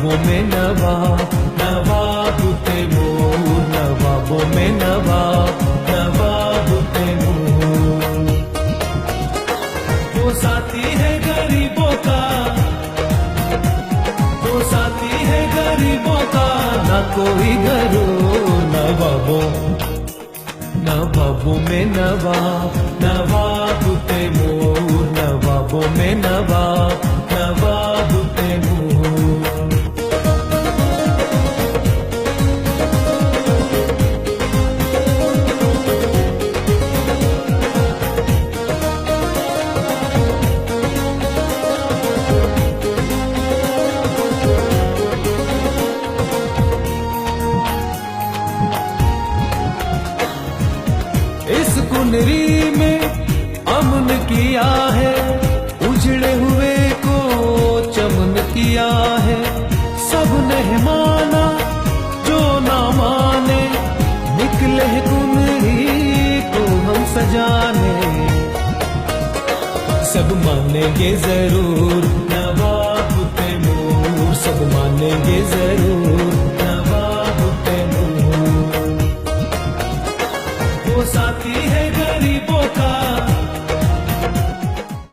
नवाबों में नवाब, नवाब तैमूर, नवाबों में नवाब, नवाब तैमूर। वो साथी है गरीबों का, वो साथी है गरीबों का, ना कोई गरूर। नवाबों में नवाब, नवाब तैमूर, नवाबों में नवाब, नवाब तैमूर। इस कुनरी में अमन किया है, उजड़े हुए को चमन किया है। सबने माना जो ना माने, निकले कुनरी को हम सजाने। सब मानेंगे जरूर